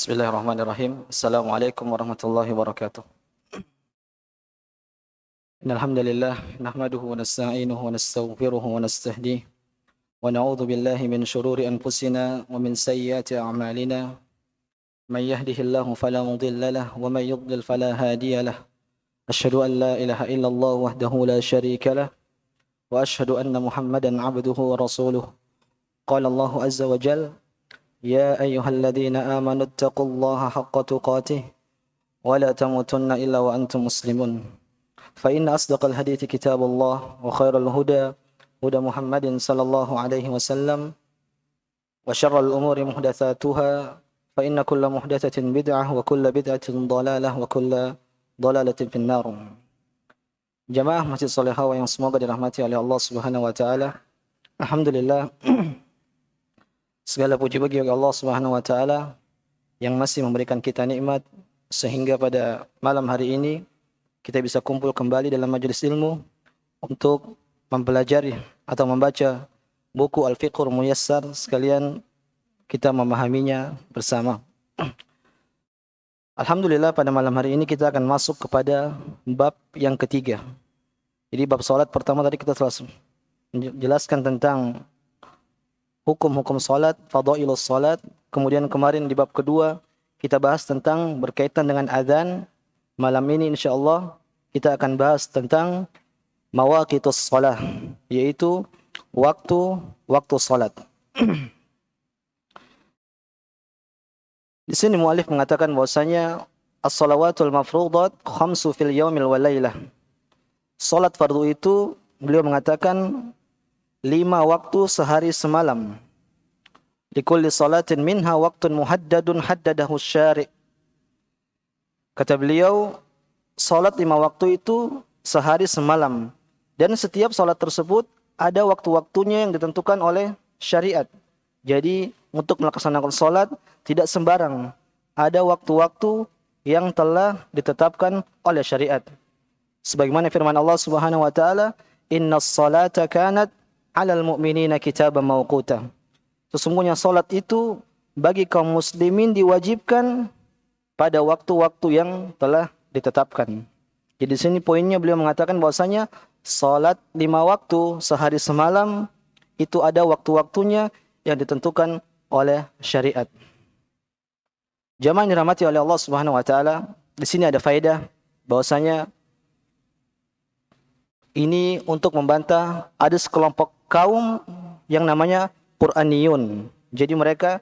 Bismillahirrahmanirrahim. Assalamualaikum warahmatullahi wabarakatuh. Innal hamdalillah nahmaduhu wa nasta'inuhu wa nastaghfiruhu wa nastahdihi wa na'udzu billahi min shururi anfusina wa min sayyiati a'malina. May yahdihillahu fala mudilla lahu wa may yudlil fala hadiya lahu. Asyhadu an la ilaha illallah wahdahu la syarika lahu wa asyhadu anna Muhammadan 'abduhu wa rasuluhu. Qala Allahu azza wa jalla يا أيها الذين آمنوا اتقوا الله حق تقاته ولا تموتن إلا وأنتم مسلمون فإن أصدق الحديث كتاب الله وخير الهدى هدى محمد صلى الله عليه وسلم وشر الأمور محدثاتها فإن كل محدثة بدعة وكل بدعة ضلالة وكل ضلالة في النار. Jamaah Masjid Salihah yang semoga dirahmati oleh Allah Subhanahu wa taala. Alhamdulillah, segala puji bagi Allah Subhanahu wa taala yang masih memberikan kita nikmat sehingga pada malam hari ini kita bisa kumpul kembali dalam majelis ilmu untuk mempelajari atau membaca buku Al-Fiqhul Muyassar, sekalian kita memahaminya bersama. Alhamdulillah, pada malam hari ini kita akan masuk kepada bab yang ketiga. Jadi bab salat pertama tadi kita telah menjelaskan tentang hukum-hukum salat, fadailus salat. Kemudian kemarin di bab kedua kita bahas tentang berkaitan dengan azan. Malam ini insyaallah kita akan bahas tentang mawaqitus shalah, yaitu waktu salat. Di sini muallif mengatakan bahwasanya as-shalawatul mafruḍat khamsu fil yaumil wa lailah. Salat fardu itu beliau mengatakan 5 waktu sehari semalam. Likulli salatin minha waqtun muhaddadun haddadahu syari'. Kata beliau, salat 5 waktu itu sehari semalam. Dan setiap salat tersebut ada waktu-waktunya yang ditentukan oleh syariat. Jadi untuk melaksanakan salat tidak sembarang. Ada waktu-waktu yang telah ditetapkan oleh syariat. Sebagaimana firman Allah Subhanahu wa taala, "Innas salata kanat 'alal mu'minina kitaban mawquta." Sesungguhnya salat itu bagi kaum muslimin diwajibkan pada waktu-waktu yang telah ditetapkan. Jadi di sini poinnya beliau mengatakan bahwasanya salat 5 waktu sehari semalam itu ada waktu-waktunya yang ditentukan oleh syariat. Jamaah yang dirahmati oleh Allah Subhanahu wa taala, di sini ada faedah bahwasanya ini untuk membantah ada sekelompok kaum yang namanya Qur'aniyun. Jadi mereka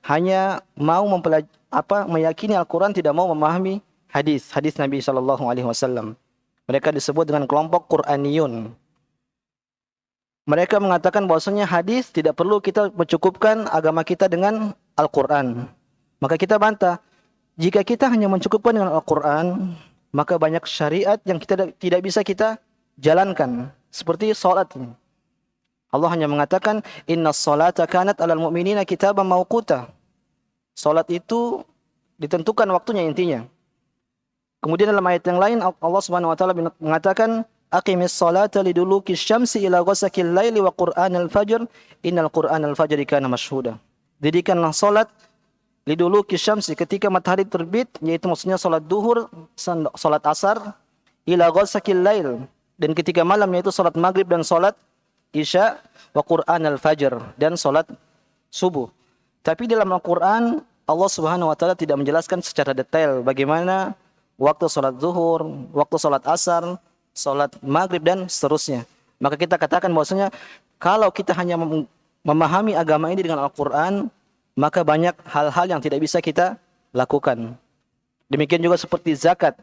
hanya mau meyakini Al-Quran, tidak mau memahami hadis Nabi sallallahu alaihi wasallam. Mereka disebut dengan kelompok Qur'aniyun. Mereka mengatakan bahwasanya hadis tidak perlu kita mencukupkan agama kita dengan Al-Quran. Maka kita bantah, jika kita hanya mencukupkan dengan Al-Quran, maka banyak syariat yang kita tidak bisa kita jalankan, seperti salat ini. Allah hanya mengatakan innas salata kanat 'alal mu'minina kitaban mawquta. Salat itu ditentukan waktunya intinya. Kemudian dalam ayat yang lain Allah Subhanahu wa taala mengatakan aqimis salata liduluki syamsi ila ghasaqil laili wa qur'anal fajr innal qur'anal fajri kana mashhuda. Dirikanlah salat liduluki syamsi ketika matahari terbit, yaitu maksudnya salat duhur, salat asar, ila ghasaqil lail, dan ketika malam yaitu salat maghrib dan salat isya, wa Qur'an al-fajr, dan salat subuh. Tapi dalam Al-Quran Allah Subhanahu wa taala tidak menjelaskan secara detail bagaimana waktu salat zuhur, waktu salat asar, salat maghrib dan seterusnya. Maka kita katakan bahwasanya kalau kita hanya memahami agama ini dengan Al-Quran, maka banyak hal-hal yang tidak bisa kita lakukan. Demikian juga seperti zakat.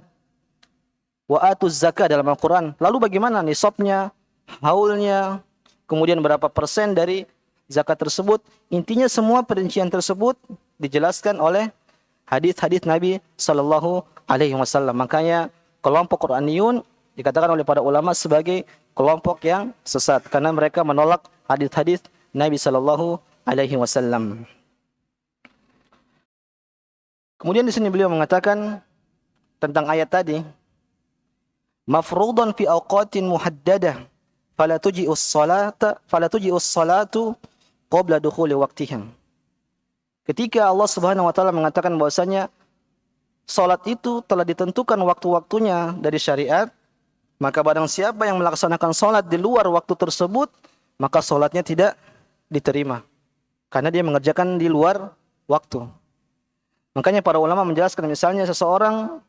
Wa atuz zakat dalam Al-Quran. Lalu bagaimana nisabnya, haulnya, kemudian berapa persen dari zakat tersebut? Intinya semua perincian tersebut dijelaskan oleh hadis-hadis Nabi sallallahu alaihi wasallam. Makanya kelompok Qur'aniyun dikatakan oleh para ulama sebagai kelompok yang sesat karena mereka menolak hadis-hadis Nabi sallallahu alaihi wasallam. Kemudian di sini beliau mengatakan tentang ayat tadi, mafruḍan fi awqatin muhaddadah fala tuji'us salatu qabla dukhuli waqtiha. Ketika Allah Subhanahu wa taala mengatakan bahwasanya salat itu telah ditentukan waktu-waktunya dari syariat, maka barang siapa yang melaksanakan salat di luar waktu tersebut, maka salatnya tidak diterima. Karena dia mengerjakan di luar waktu. Makanya para ulama menjelaskan misalnya seseorang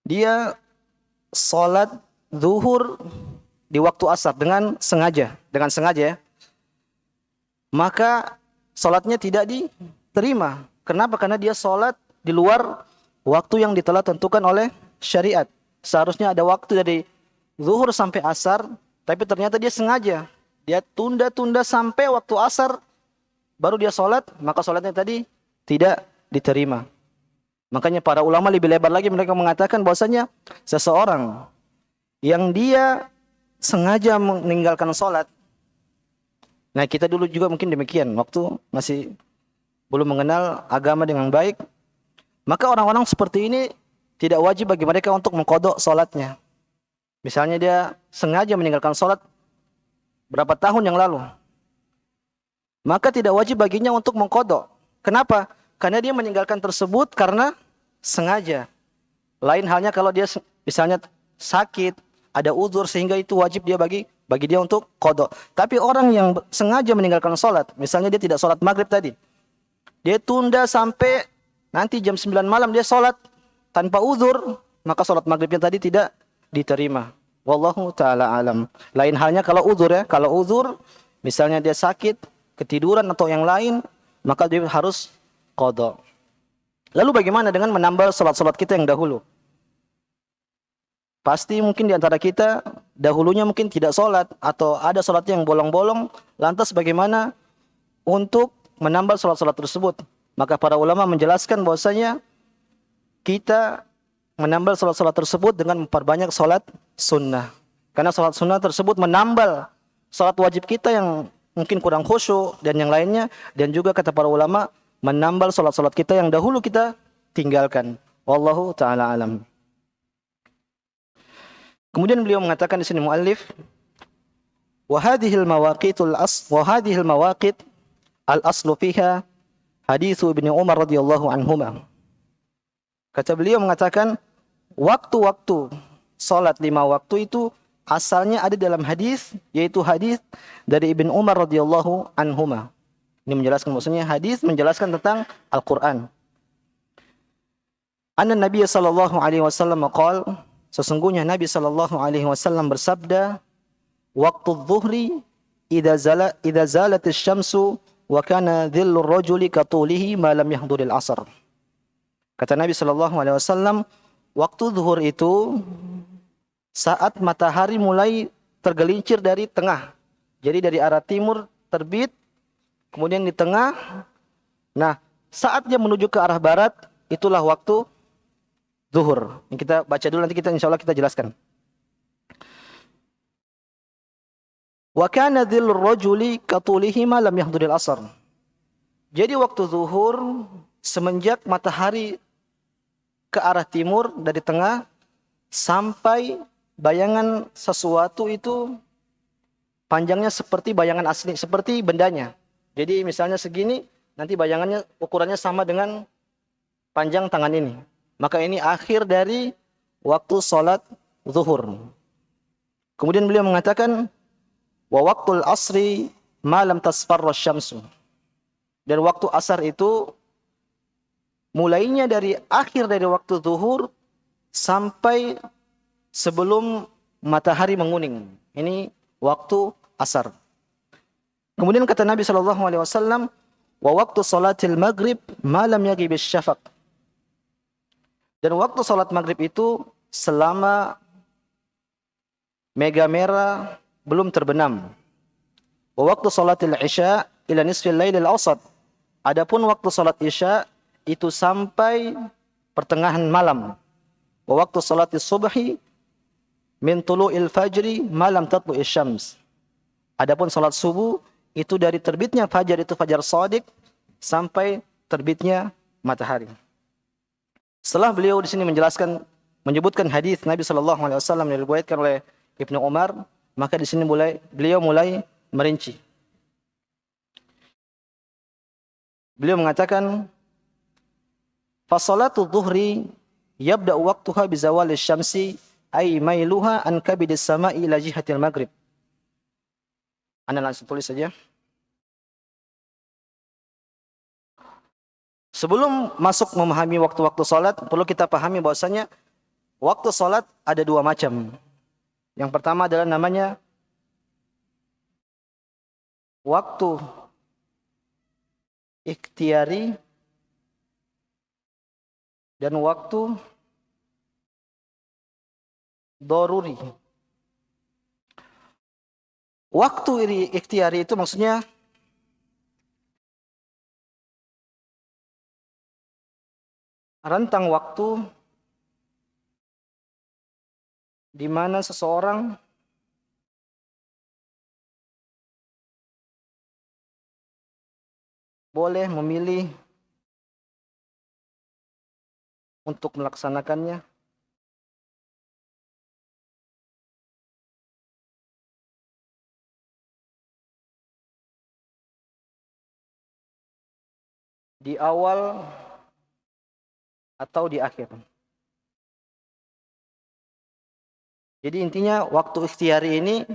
dia salat zuhur di waktu asar dengan sengaja ya, maka salatnya tidak diterima. Kenapa? Karena dia salat di luar waktu yang telah tentukan oleh syariat. Seharusnya ada waktu dari zuhur sampai asar, tapi ternyata dia sengaja. Dia tunda-tunda sampai waktu asar, baru dia salat, maka salatnya tadi tidak diterima. Makanya para ulama lebih lebar lagi, mereka mengatakan bahwasanya seseorang yang dia sengaja meninggalkan salat. Nah, kita dulu juga mungkin demikian, waktu masih belum mengenal agama dengan baik. Maka orang-orang seperti ini tidak wajib bagi mereka untuk mengqadha salatnya. Misalnya dia sengaja meninggalkan salat berapa tahun yang lalu, maka tidak wajib baginya untuk mengqadha. Kenapa? Karena dia meninggalkan tersebut karena sengaja. Lain halnya kalau dia misalnya sakit, ada uzur sehingga itu wajib dia bagi dia untuk qadha. Tapi orang yang sengaja meninggalkan salat, misalnya dia tidak salat maghrib tadi, dia tunda sampai nanti jam 9 malam dia salat tanpa uzur, maka salat maghribnya tadi tidak diterima. Wallahu ta'ala alam. Lain halnya kalau uzur ya. Kalau uzur, misalnya dia sakit, ketiduran atau yang lain, maka dia harus qadha. Lalu bagaimana dengan menambal salat-salat kita yang dahulu? Pasti mungkin di antara kita dahulunya mungkin tidak salat atau ada salat yang bolong-bolong. Lantas bagaimana untuk menambal salat-salat tersebut? Maka para ulama menjelaskan bahwasanya kita menambal salat-salat tersebut dengan memperbanyak salat sunnah. Karena salat sunnah tersebut menambal salat wajib kita yang mungkin kurang khusyuk dan yang lainnya. Dan juga kata para ulama, menambal salat-salat kita yang dahulu kita tinggalkan. Wallahu ta'ala alam. Kemudian beliau mengatakan di sini muallif, wa hadhil mawaqit al-aslu fiha haditsu Ibnu Umar radhiyallahu anhuma. Kata beliau mengatakan, waktu-waktu salat 5 waktu itu asalnya ada dalam hadis, yaitu hadis dari Ibnu Umar radhiyallahu anhuma. Ini menjelaskan, maksudnya hadis menjelaskan tentang Al-Qur'an. Anna Nabi sallallahu alaihi wasallam qaal, sesungguhnya Nabi sallallahu alaihi wasallam bersabda, waktu dhuhri idza zalat asy-syamsu wa kana dhillu ar-rajuli katulihi ma lam yahduril asr. Kata Nabi sallallahu alaihi wasallam, waktu zuhur itu saat matahari mulai tergelincir dari tengah. Jadi dari arah timur terbit, kemudian di tengah. Nah, saatnya menuju ke arah barat, itulah waktu zuhur. Ini kita baca dulu, nanti kita insyaallah kita jelaskan. Wa kana dhillur rajuli katulihi ma lam yahduril asr. Jadi waktu zuhur semenjak matahari ke arah timur dari tengah sampai bayangan sesuatu itu panjangnya seperti bayangan asli, seperti bendanya. Jadi misalnya segini, nanti bayangannya ukurannya sama dengan panjang tangan ini. Maka ini akhir dari waktu salat zuhur. Kemudian beliau mengatakan, wa waqtul asri ma lam tasfarra syamsu. Dan waktu asar itu mulainya dari akhir dari waktu zuhur sampai sebelum matahari menguning. Ini waktu asar. Kemudian kata Nabi SAW, wa waktu salatil maghrib malam yaghib syafaq. Dan waktu salat maghrib itu selama mega merah belum terbenam. Wa waktu salatil isya ila nisfil lailil awsat. Adapun waktu salat isya itu sampai pertengahan malam. Wa waktu salatis subhi min tulu'il fajri malam tatlu'is syams. Adapun salat subuh itu dari terbitnya fajar, itu fajar shadiq, sampai terbitnya matahari. Setelah beliau di sini menyebutkan hadis Nabi sallallahu alaihi wasallam yang diriwayatkan oleh Ibnu Umar, maka di sini beliau mulai merinci. Beliau mengatakan, "Fasalatu dhuhri yabda'u waqtuha bi zawali syamsi ay mailuha an kabidis sama'i ila jihatil maghrib." Anda langsung tulis saja. Sebelum masuk memahami waktu-waktu salat, perlu kita pahami bahwasanya waktu salat ada dua macam. Yang pertama adalah namanya waktu ikhtiari dan waktu doruri. Waktu ikhtiari itu maksudnya rentang waktu di mana seseorang boleh memilih untuk melaksanakannya di awal atau di akhir. Jadi intinya waktu ikhtiari ini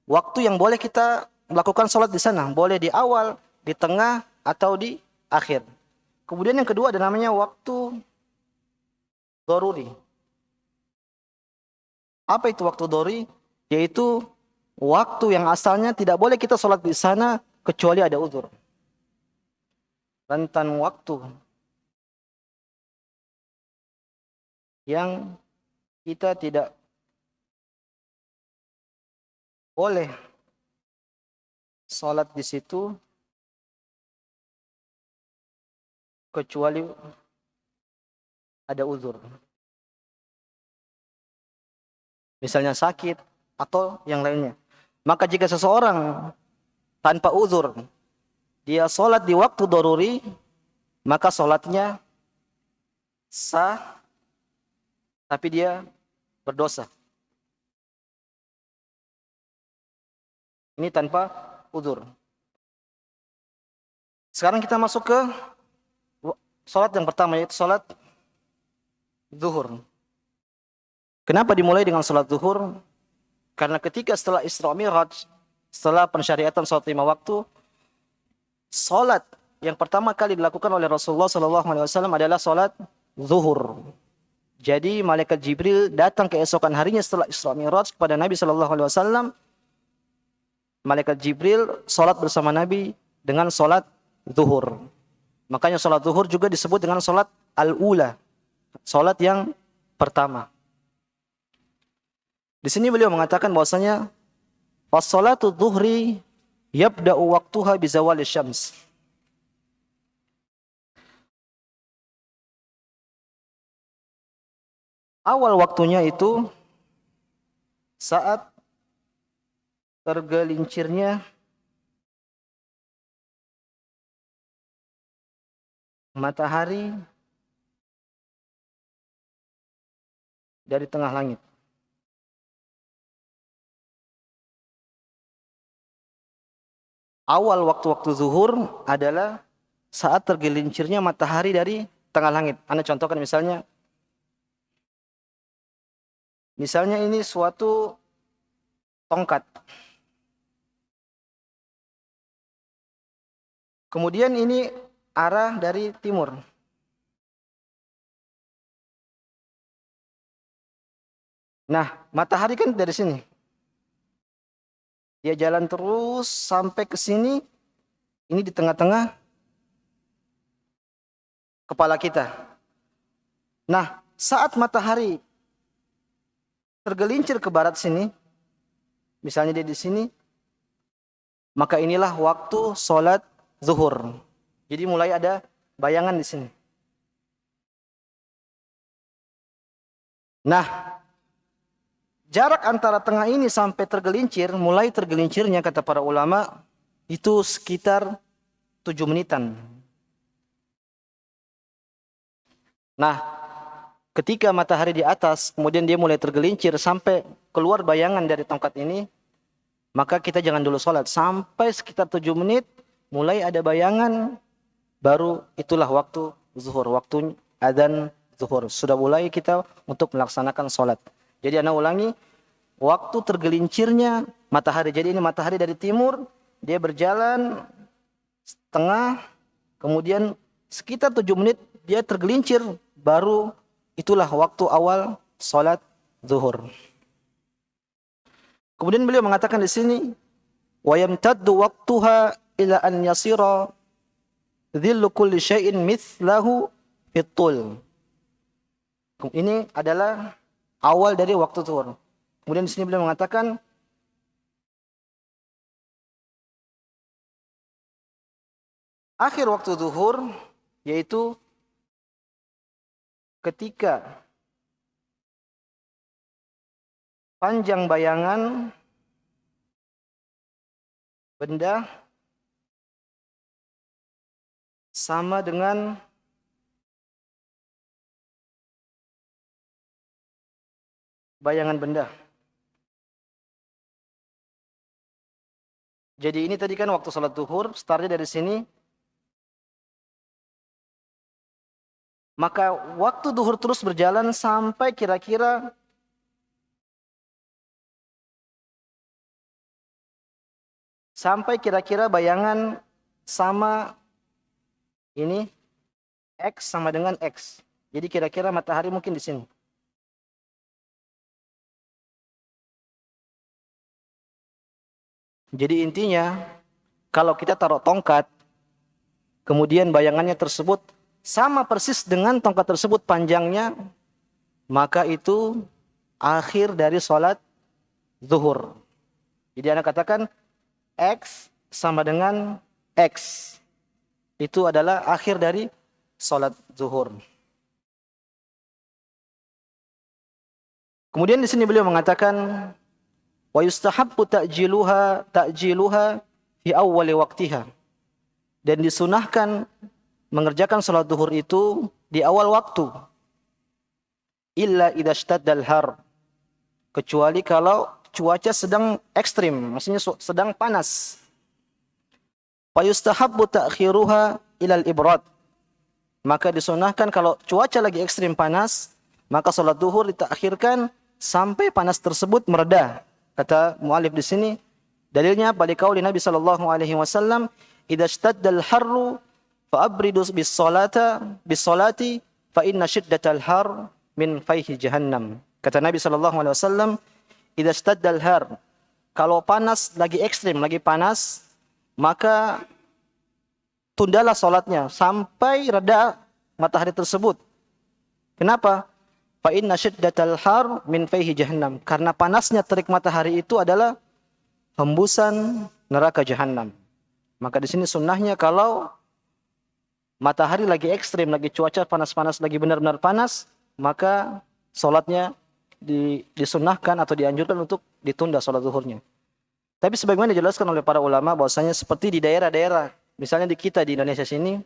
waktu yang boleh kita melakukan sholat di sana. Boleh di awal, di tengah, atau di akhir. Kemudian yang kedua ada namanya waktu doruri. Apa itu waktu doruri? Yaitu waktu yang asalnya tidak boleh kita sholat di sana kecuali ada uzur. Rentan waktu yang kita tidak boleh sholat di situ kecuali ada uzur. Misalnya sakit atau yang lainnya. Maka jika seseorang tanpa uzur dia sholat di waktu doruri, maka sholatnya sah, tapi dia berdosa. Ini tanpa uzur. Sekarang kita masuk ke sholat yang pertama, yaitu sholat zuhur. Kenapa dimulai dengan sholat zuhur? Karena ketika setelah Isra Mi'raj, setelah pensyariatan sholat 5 waktu, sholat yang pertama kali dilakukan oleh Rasulullah SAW adalah sholat zuhur. Jadi malaikat Jibril datang keesokan harinya setelah Isra Mi'raj kepada Nabi SAW. Malaikat Jibril sholat bersama Nabi dengan sholat zuhur. Makanya sholat zuhur juga disebut dengan sholat al-ula, sholat yang pertama. Di sini beliau mengatakan bahwasanya was-sholatu dhuhri yabda'u waqtuha bi zawali syams. Awal waktunya itu saat tergelincirnya matahari dari tengah langit. Awal waktu-waktu zuhur adalah saat tergelincirnya matahari dari tengah langit. Anda contohkan misalnya ini suatu tongkat. Kemudian ini arah dari timur. Nah, matahari kan dari sini. Dia jalan terus sampai ke sini. Ini di tengah-tengah kepala kita. Nah, saat matahari tergelincir ke barat sini, misalnya dia di sini, maka inilah waktu sholat zuhur. Jadi mulai ada bayangan di sini. Nah, jarak antara tengah ini sampai tergelincir, mulai tergelincirnya kata para ulama, itu sekitar 7 menitan. Nah, ketika matahari di atas, kemudian dia mulai tergelincir sampai keluar bayangan dari tongkat ini, maka kita jangan dulu sholat. Sampai sekitar 7 menit, mulai ada bayangan baru itulah waktu zuhur, waktu adzan zuhur. Sudah mulai kita untuk melaksanakan sholat. Jadi ana ulangi, waktu tergelincirnya matahari. Jadi ini matahari dari timur, dia berjalan setengah, kemudian sekitar 7 menit dia tergelincir, baru itulah waktu awal sholat zuhur. Kemudian beliau mengatakan di sini, wa yamtaddu waqtuha ila an yasira dhillu kulli syai'in mithlahu fitul. Ini adalah awal dari waktu zuhur. Kemudian di sini beliau mengatakan akhir waktu zuhur yaitu ketika panjang bayangan benda sama dengan bayangan benda. Jadi ini tadi kan waktu salat zuhur, startnya dari sini. Maka waktu zuhur terus berjalan sampai kira-kira bayangan sama ini X sama dengan X. Jadi kira-kira matahari mungkin di sini. Jadi intinya kalau kita taruh tongkat, kemudian bayangannya tersebut sama persis dengan tongkat tersebut panjangnya, maka itu akhir dari sholat zuhur. Jadi Anda katakan X sama dengan X. Itu adalah akhir dari sholat zuhur. Kemudian di sini beliau mengatakan wa yustahabbu ta'jiluha fi awwali waqtiha. Dan disunahkan mengerjakan salat zuhur itu di awal waktu. Illa idza ishtaddal har. Kecuali kalau cuaca sedang ekstrim, maksudnya sedang panas. Wa yustahabbu ta'khiruha ilal ibrad. Maka disunahkan kalau cuaca lagi ekstrim panas, maka salat zuhur ditakhirkan sampai panas tersebut mereda. Kata muallif di sini, dalilnya pada qauli Nabi sallallahu alaihi wasallam, "Idza ishtaddal harru fa'abridu bis-salati fa inna shiddatal har min fayhi jahannam." Kata Nabi sallallahu alaihi wasallam, "Idza ishtaddal har." Kalau panas lagi ekstrim, lagi panas, maka tundalah salatnya sampai reda matahari tersebut. Kenapa? Fa inna shiddatal har min fayhi jahannam. Karena panasnya terik matahari itu adalah hembusan neraka jahanam. Maka di sini sunnahnya kalau matahari lagi ekstrim, lagi cuaca panas-panas, lagi benar-benar panas, maka salatnya disunnahkan atau dianjurkan untuk ditunda salat zuhurnya. Tapi sebagaimana dijelaskan oleh para ulama bahwasanya seperti di daerah-daerah, misalnya di kita di Indonesia sini,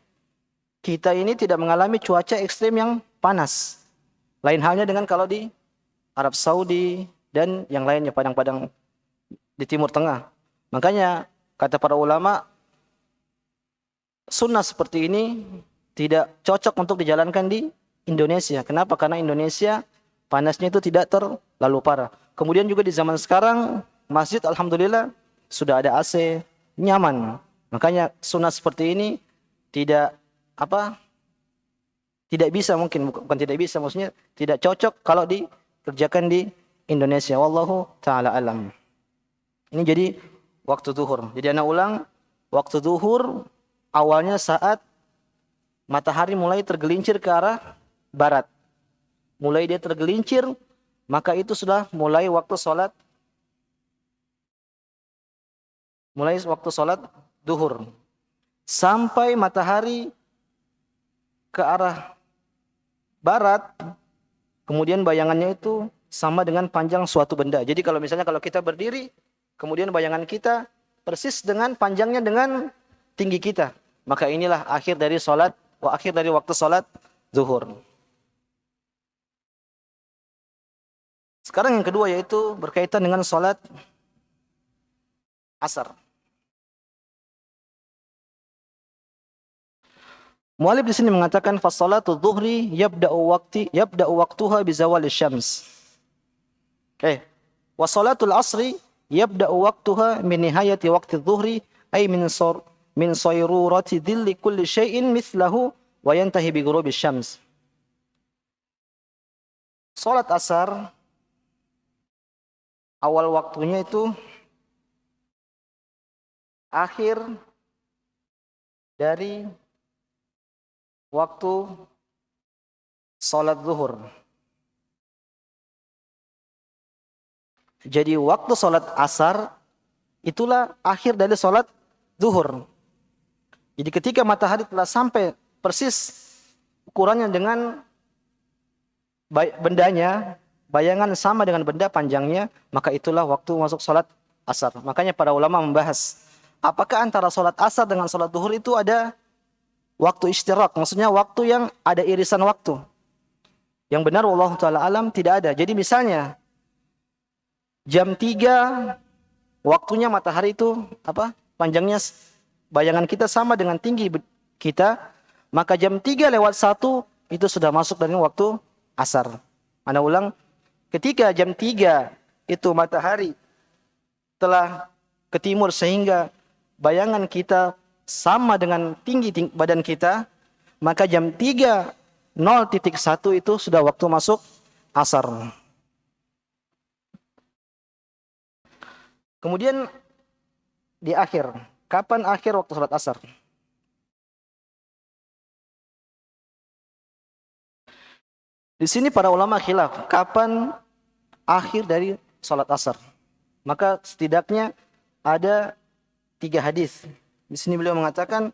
kita ini tidak mengalami cuaca ekstrim yang panas. Lain halnya dengan kalau di Arab Saudi dan yang lainnya, padang-padang di Timur Tengah. Makanya kata para ulama, sunnah seperti ini tidak cocok untuk dijalankan di Indonesia. Kenapa? Karena Indonesia panasnya itu tidak terlalu parah. Kemudian juga di zaman sekarang, masjid alhamdulillah sudah ada AC, nyaman. Makanya sunnah seperti ini tidak bisa, mungkin bukan tidak bisa, maksudnya tidak cocok kalau dikerjakan di Indonesia. Wallahu ta'ala alam. Ini jadi waktu zuhur. Jadi ana ulang, waktu zuhur awalnya saat matahari mulai tergelincir ke arah barat. Mulai dia tergelincir, maka itu sudah mulai waktu sholat zuhur. Sampai matahari ke arah barat, kemudian bayangannya itu sama dengan panjang suatu benda. Jadi kalau misalnya kalau kita berdiri, kemudian bayangan kita persis dengan panjangnya dengan tinggi kita, maka inilah akhir dari waktu salat zuhur. Sekarang yang kedua yaitu berkaitan dengan salat asar. Mu'alif di sini mengatakan fassalatu dhuhri yabda'u waqtuha bi zawali syams. Wassalatul asri yabda'u waqtuha min nihayati waqti dhuhri ay min sayrurati dhilli kulli syai'in mithlahu wa yantahi bi ghurubi syams. Salat asar awal waktunya itu akhir dari waktu salat zuhur. Jadi waktu salat asar itulah akhir dari salat zuhur. Jadi ketika matahari telah sampai persis ukurannya dengan bendanya, bayangan sama dengan benda panjangnya, maka itulah waktu masuk salat asar. Makanya para ulama membahas, apakah antara salat asar dengan salat zuhur itu ada waktu istirak, maksudnya waktu yang ada irisan waktu. Yang benar wallahu taala alam tidak ada. Jadi misalnya jam 3 waktunya matahari itu panjangnya bayangan kita sama dengan tinggi kita, maka jam 3:01 itu sudah masuk dari waktu asar. Ana ulang, ketika jam 3 itu matahari telah ke timur sehingga bayangan kita sama dengan tinggi badan kita, maka jam 3:01 itu sudah waktu masuk asar. Kemudian di akhir, kapan akhir waktu salat asar? Di sini para ulama khilaf, kapan akhir dari salat asar? Maka setidaknya ada 3 hadis. Di sini beliau mengatakan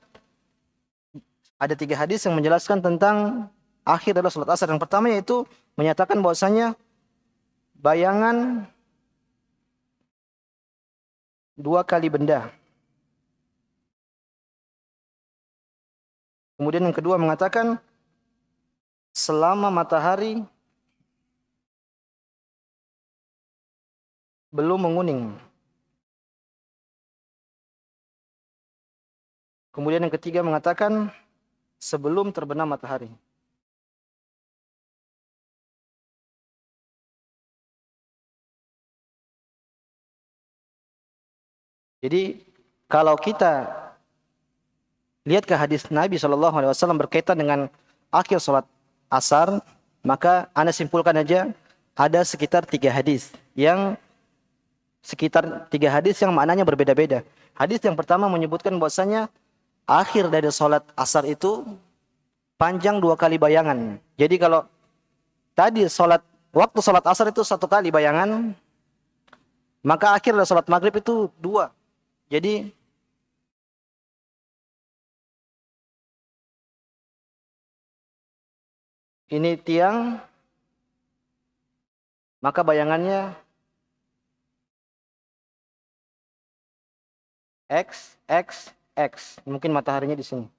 ada 3 hadis yang menjelaskan tentang akhir dari salat asar. Yang pertama yaitu menyatakan bahwasanya bayangan 2 kali benda. Kemudian yang kedua mengatakan selama matahari belum menguning. Kemudian yang ketiga mengatakan sebelum terbenam matahari. Jadi kalau kita lihat ke hadis Nabi SAW berkaitan dengan akhir salat asar, maka Anda simpulkan aja ada sekitar 3 hadis yang maknanya berbeda-beda. Hadis yang pertama menyebutkan bahwasanya akhir dari salat asar itu panjang 2 kali bayangan. Jadi kalau tadi waktu salat asar itu 1 kali bayangan, maka akhir dari salat maghrib itu 2. Jadi ini tiang, maka bayangannya X. Mungkin mataharinya di sini.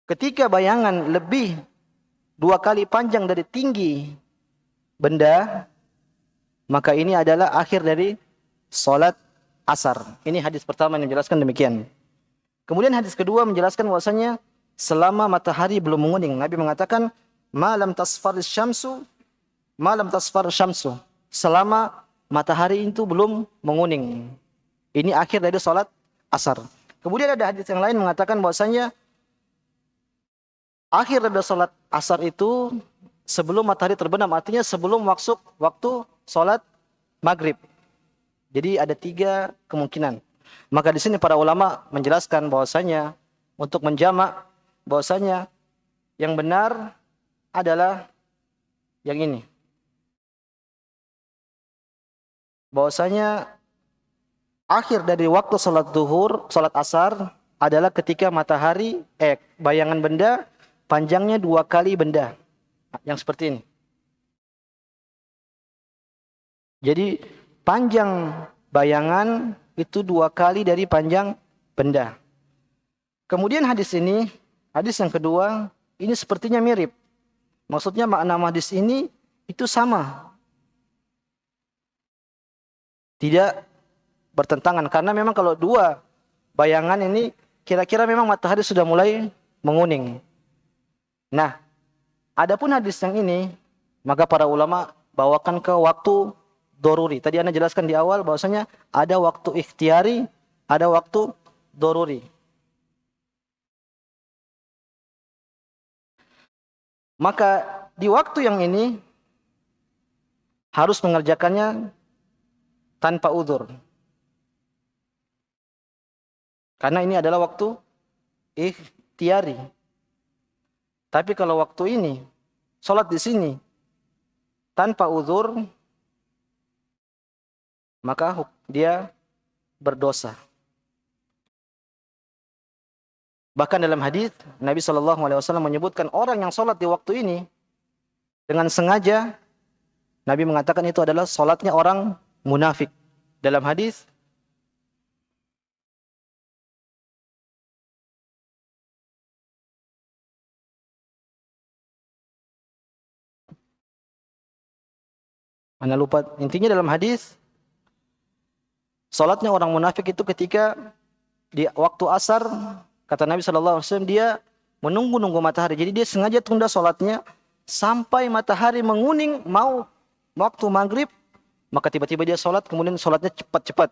Ketika bayangan lebih 2 kali panjang dari tinggi benda, maka ini adalah akhir dari salat asar. Ini hadis pertama yang menjelaskan demikian. Kemudian hadis kedua menjelaskan bahwasanya selama matahari belum menguning. Nabi mengatakan malam tasfar syamsu. Selama matahari itu belum menguning. Ini akhir dari salat asar. Kemudian ada hadis yang lain mengatakan bahwasanya akhir dari salat asar itu sebelum matahari terbenam, artinya sebelum masuk waktu salat maghrib. Jadi ada 3 kemungkinan. Maka di sini para ulama menjelaskan bahwasanya untuk menjamak bahwasanya yang benar adalah yang ini. Bahwasanya akhir dari waktu salat zuhur, salat asar adalah ketika matahari bayangan benda panjangnya 2 kali benda. Yang seperti ini. Jadi panjang bayangan itu 2 kali dari panjang benda. Kemudian hadis yang kedua, ini sepertinya mirip. Maksudnya makna hadis ini itu sama. Tidak bertentangan. Karena memang kalau 2 bayangan ini kira-kira memang matahari sudah mulai menguning. Nah, adapun hadis yang ini, maka para ulama bawakan ke waktu doruri. Tadi Anda jelaskan di awal bahwasanya ada waktu ikhtiari, ada waktu doruri. Maka di waktu yang ini harus mengerjakannya tanpa udzur. Karena ini adalah waktu ikhtiari. Tapi kalau waktu ini, sholat di sini tanpa udzur, maka dia berdosa. Bahkan dalam hadis Nabi SAW menyebutkan orang yang sholat di waktu ini dengan sengaja, Nabi mengatakan itu adalah sholatnya orang munafik. Dalam hadis, Anda lupa, intinya dalam hadis, sholatnya orang munafik itu ketika di waktu asar, kata Nabi SAW, dia menunggu-nunggu matahari. Jadi dia sengaja tunda sholatnya sampai matahari menguning, mau waktu maghrib, maka tiba-tiba dia sholat, kemudian sholatnya cepat-cepat.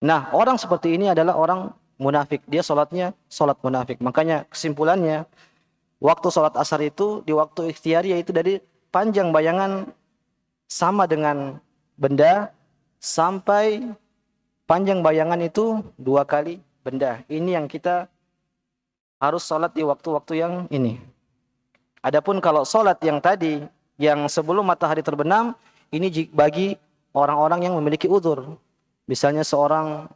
Nah, orang seperti ini adalah orang munafik. Dia sholatnya sholat munafik. Makanya kesimpulannya, waktu sholat asar itu di waktu ikhtiari, yaitu dari panjang bayangan sama dengan benda sampai panjang bayangan itu 2 kali benda. Ini yang kita harus sholat di waktu-waktu yang ini. Adapun kalau sholat yang tadi, yang sebelum matahari terbenam, ini bagi orang-orang yang memiliki udzur. Misalnya seorang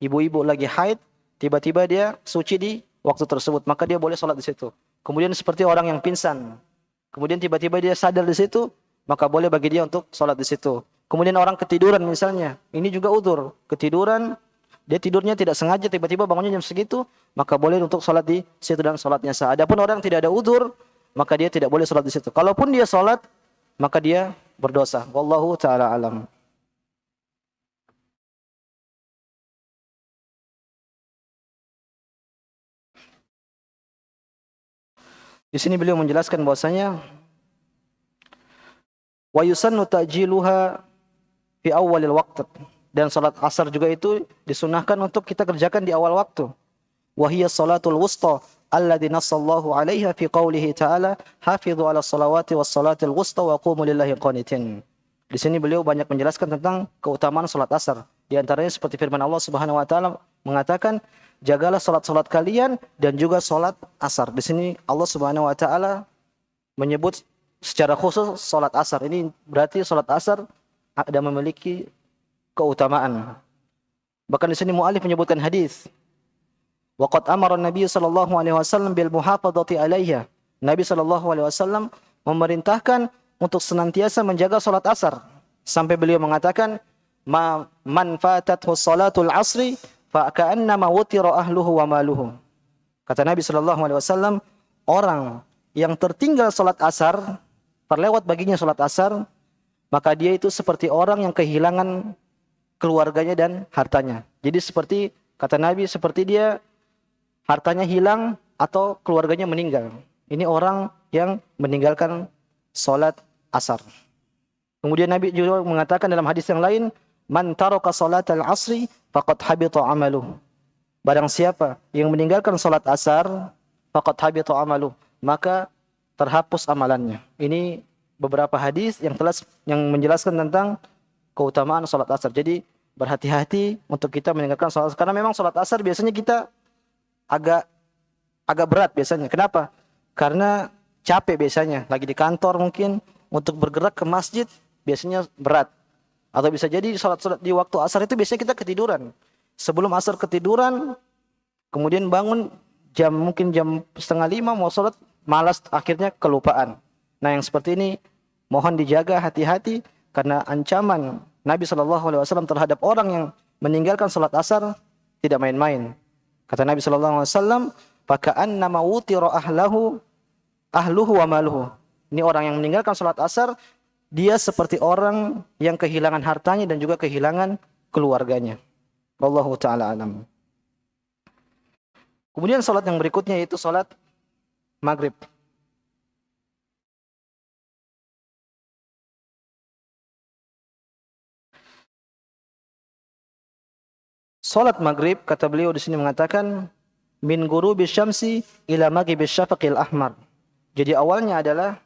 ibu-ibu lagi haid, tiba-tiba dia suci di waktu tersebut, maka dia boleh sholat di situ. Kemudian seperti orang yang pingsan, kemudian tiba-tiba dia sadar di situ, maka boleh bagi dia untuk sholat di situ. Kemudian orang ketiduran misalnya, ini juga udzur. Ketiduran, dia tidurnya tidak sengaja, tiba-tiba bangunnya jam segitu, maka boleh untuk sholat di situ dan sholatnya sah. Adapun orang yang tidak ada udzur, maka dia tidak boleh sholat di situ. Kalaupun dia sholat, maka dia berdosa. Wallahu ta'ala alam. Di sini beliau menjelaskan bahwasanya wa yusannu ta'jiluha fi awwalil waqt, dan salat asar juga itu disunahkan untuk kita kerjakan di awal waktu. Wa hiya salatul wusta alladzi nassallahu 'alaiha fi qoulihi ta'ala hafizu 'alas salawati was salatil wusta wa qumu lillahi qanitin. Di sini beliau banyak menjelaskan tentang keutamaan salat asar. Di antaranya seperti firman Allah Subhanahu wa taala mengatakan, jagalah salat-salat kalian dan juga salat asar. Di sini Allah Subhanahu wa taala menyebut secara khusus salat asar. Ini berarti salat asar ada memiliki keutamaan. Bahkan di sini muallif menyebutkan hadis. Wa qad amara an-nabiy sallallahu alaihi wasallam bil muhafadzati 'alaiha. Nabi sallallahu alaihi wasallam memerintahkan untuk senantiasa menjaga salat asar. Sampai beliau mengatakan, man fatathu salatul asri fa ka'annama wutira ahluhu wa maluhu. Kata Nabi sallallahu alaihi wasallam, orang yang tertinggal salat asar, terlewat baginya salat asar, maka dia itu seperti orang yang kehilangan keluarganya dan hartanya. Jadi seperti kata Nabi, seperti dia hartanya hilang atau keluarganya meninggal. Ini orang yang meninggalkan salat asar. Kemudian Nabi juga mengatakan dalam hadis yang lain, man taraka salatal asri faqad habita amaluh. Barang siapa yang meninggalkan salat asar, faqad habita amaluh, maka terhapus amalannya. Ini beberapa hadis yang menjelaskan tentang keutamaan salat asar. Jadi berhati-hati untuk kita meninggalkan salat asar, karena memang salat asar biasanya kita agak berat biasanya. Kenapa? Karena capek biasanya, lagi di kantor mungkin, untuk bergerak ke masjid biasanya berat. Atau bisa jadi salat di waktu asar itu biasanya kita ketiduran. Sebelum asar ketiduran, kemudian bangun mungkin jam 4:30 mau salat, malas, akhirnya kelupaan. Nah, yang seperti ini mohon dijaga, hati-hati, karena ancaman Nabi SAW terhadap orang yang meninggalkan salat asar tidak main-main. Kata Nabi SAW, "Faka'annama wutira ahluhu wa maluhu." Ini orang yang meninggalkan salat asar, dia seperti orang yang kehilangan hartanya dan juga kehilangan keluarganya. Wallahu ta'ala alam. Kemudian salat yang berikutnya yaitu salat maghrib. Salat maghrib kata beliau di sini mengatakan min ghurubi syamsi ila maghribi syafaqil ahmar. Jadi awalnya adalah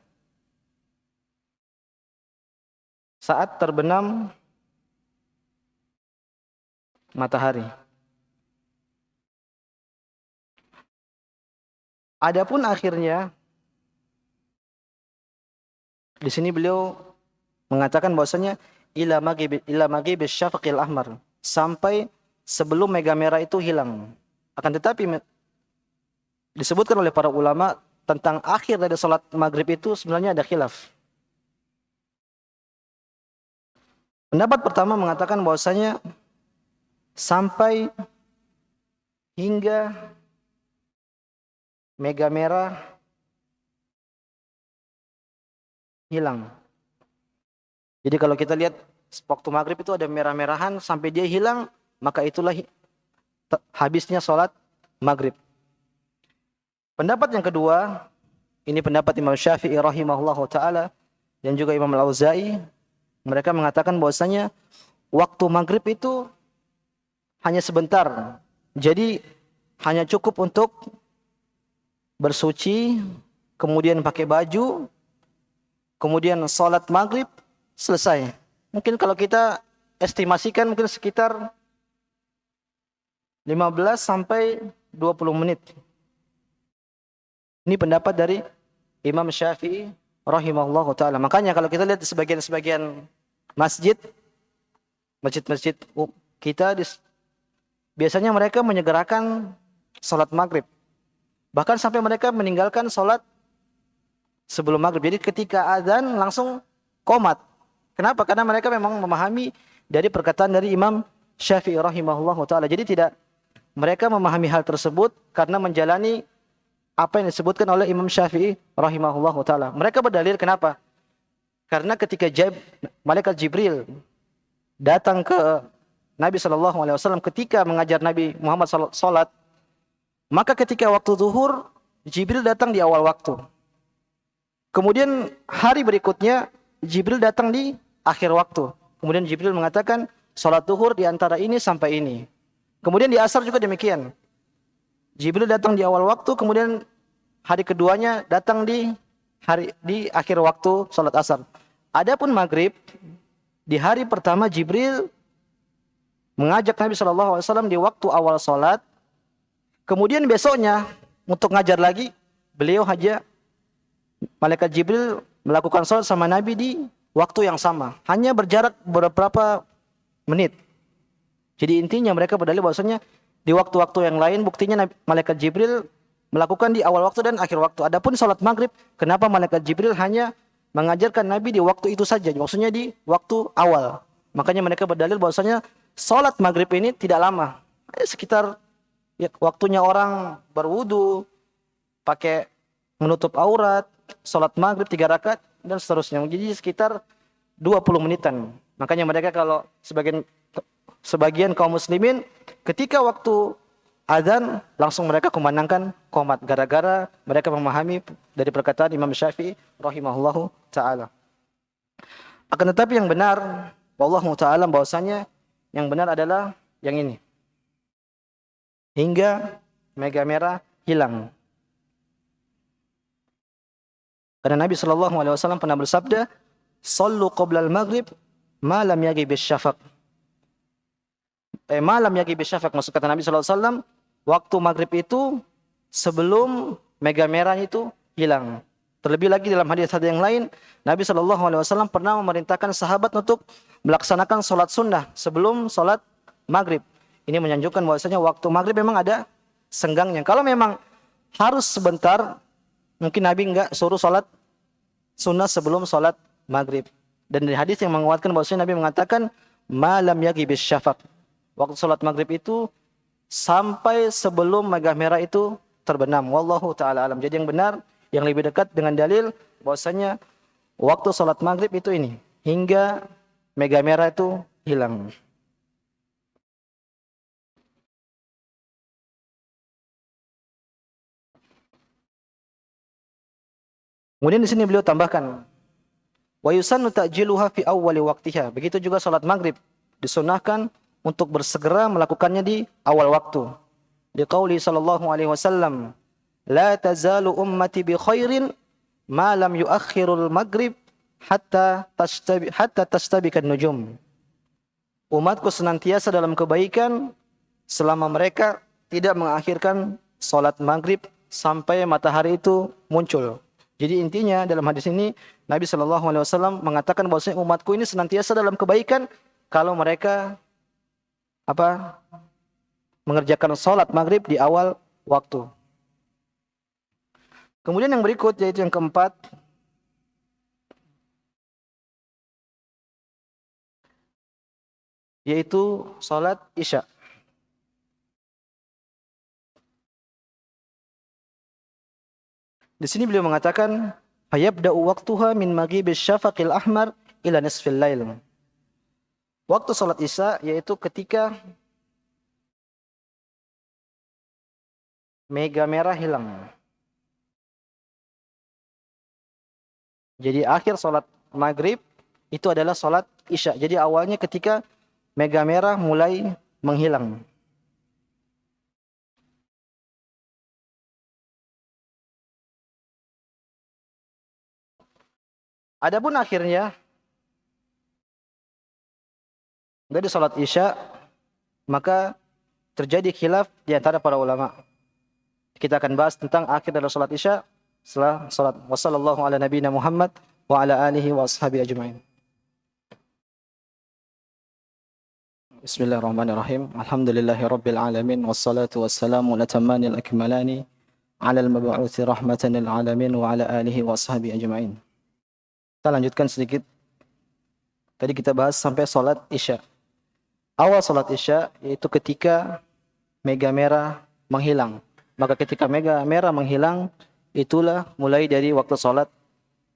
saat terbenam matahari. Adapun akhirnya di sini beliau mengatakan bahwasanya ila maghribi syafaqil ahmar, sampai sebelum mega merah itu hilang. Akan tetapi disebutkan oleh para ulama tentang akhir dari salat maghrib itu sebenarnya ada khilaf. Pendapat pertama mengatakan bahwasanya sampai hingga mega merah hilang. Jadi kalau kita lihat waktu maghrib itu ada merah-merahan sampai dia hilang, maka itulah habisnya salat maghrib. Pendapat yang kedua, ini pendapat Imam Syafi'i rahimahullahu taala dan juga Imam Al-Auza'i, mereka mengatakan bahwasanya waktu maghrib itu hanya sebentar. Jadi hanya cukup untuk bersuci, kemudian pakai baju, kemudian salat maghrib, selesai. Mungkin kalau kita estimasikan mungkin sekitar 15 sampai 20 menit. Ini pendapat dari Imam Syafi'i rahimahullahu taala. Makanya kalau kita lihat di sebagian-sebagian masjid-masjid kita biasanya mereka menyegerakan salat maghrib. Bahkan sampai mereka meninggalkan salat sebelum maghrib. Jadi ketika azan langsung qomat. Kenapa? Karena mereka memang memahami dari perkataan dari Imam Syafi'i rahimahullahu taala. Jadi mereka memahami hal tersebut karena menjalani apa yang disebutkan oleh Imam Syafi'i rahimahullahu taala. Mereka berdalil kenapa? Karena ketika malaikat Jibril datang ke Nabi SAW ketika mengajar Nabi Muhammad salat, maka ketika waktu zuhur Jibril datang di awal waktu. Kemudian hari berikutnya Jibril datang di akhir waktu. Kemudian Jibril mengatakan salat zuhur di antara ini sampai ini. Kemudian di asar juga demikian. Jibril datang di awal waktu, kemudian hari keduanya datang di akhir waktu salat asar. Adapun maghrib, di hari pertama Jibril mengajak Nabi SAW di waktu awal salat. Kemudian besoknya untuk ngajar lagi, malaikat Jibril melakukan salat sama Nabi di waktu yang sama. Hanya berjarak beberapa menit. Jadi intinya mereka berdalil bahwasanya di waktu-waktu yang lain buktinya malaikat Jibril melakukan di awal waktu dan akhir waktu. Adapun salat maghrib, kenapa malaikat Jibril hanya mengajarkan Nabi di waktu itu saja? Maksudnya di waktu awal. Makanya mereka berdalil bahwasanya salat maghrib ini tidak lama. Sekitar waktunya orang berwudu, pakai menutup aurat, salat maghrib 3 rakaat dan seterusnya. Jadi sekitar 20 menitan. Makanya mereka kalau sebagian kaum muslimin ketika waktu azan langsung mereka kumandangkan qomat gara-gara mereka memahami dari perkataan Imam Syafi'i rahimahullahu taala. Akan tetapi yang benar wallahu taala bahwasanya yang benar adalah yang ini. Hingga mega merah hilang. Karena Nabi SAW pernah bersabda, "Shallu qabla al-maghrib ma lam yaghib asy-syafaq." Malam yaghib asy-syafaq, maksud kata Nabi SAW, waktu maghrib itu sebelum mega merah itu hilang. Terlebih lagi dalam hadis yang lain, Nabi SAW pernah memerintahkan sahabat untuk melaksanakan sholat sunnah sebelum sholat maghrib. Ini menunjukkan bahwasanya waktu maghrib memang ada senggangnya. Kalau memang harus sebentar, mungkin Nabi enggak suruh sholat sunnah sebelum sholat maghrib. Dan dari hadis yang menguatkan bahwasanya Nabi mengatakan malam yaghib asy-syafaq. Waktu sholat maghrib itu sampai sebelum mega merah itu terbenam. Wallahu ta'ala alam. Jadi yang benar, yang lebih dekat dengan dalil bahwasanya waktu sholat maghrib itu ini. Hingga mega merah itu hilang. Kemudian di sini beliau tambahkan, wa yusannu ta'jiluha fi awwali waqtiha. Begitu juga salat maghrib disunahkan untuk bersegera melakukannya di awal waktu. Di qauli sallallahu alaihi wasallam, la tazalu ummati bi khairin ma lam yuakhirul maghrib hatta tastabikan nujum. Umatku senantiasa dalam kebaikan selama mereka tidak mengakhirkan salat maghrib sampai matahari itu muncul. Jadi intinya dalam hadis ini Nabi SAW mengatakan bahwasanya umatku ini senantiasa dalam kebaikan kalau mereka mengerjakan salat maghrib di awal waktu. Kemudian yang berikut yaitu yang keempat, yaitu salat Isya. Di sini beliau mengatakan, fayabda'u waqtuha min maghibis syafaqil ahmar ila nisfil lail. Waktu salat Isya yaitu ketika mega merah hilang. Jadi akhir salat maghrib itu adalah salat Isya. Jadi awalnya ketika mega merah mulai menghilang. Adapun akhirnya dari salat Isya maka terjadi khilaf di antara para ulama. Kita akan bahas tentang akhir dari salat Isya setelah salat. Wassallallahu ala nabiyina Muhammad wa ala alihi wa ashabihi ajma'in. Bismillahirrahmanirrahim. Alhamdulillahi rabbil alamin wassalatu wassalamu latammanil akmalani ala al-mab'uthi rahmatan lil alamin wa ala alihi wa ashabihi ajma'in. Kita lanjutkan sedikit. Tadi kita bahas sampai salat Isya. Awal salat Isya yaitu ketika mega merah menghilang. Maka ketika mega merah menghilang, itulah mulai dari waktu salat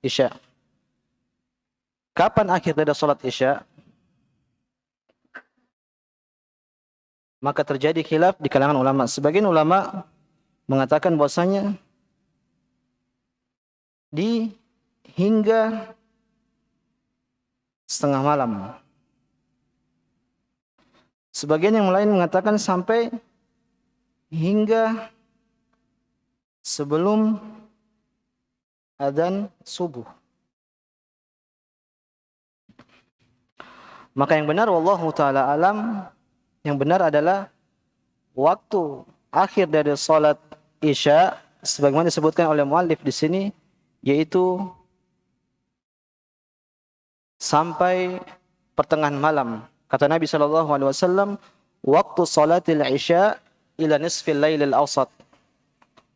Isya. Kapan akhir dari salat Isya? Maka terjadi khilaf di kalangan ulama. Sebagian ulama mengatakan bahwasanya hingga setengah malam. Sebagian yang lain mengatakan sampai hingga sebelum adzan subuh. Maka yang benar wallahu taala alam, yang benar adalah waktu akhir dari salat Isya sebagaimana disebutkan oleh muallif di sini, yaitu sampai pertengahan malam. Kata Nabi SAW, waktu salatil Isya ila nisfil lailil awsat.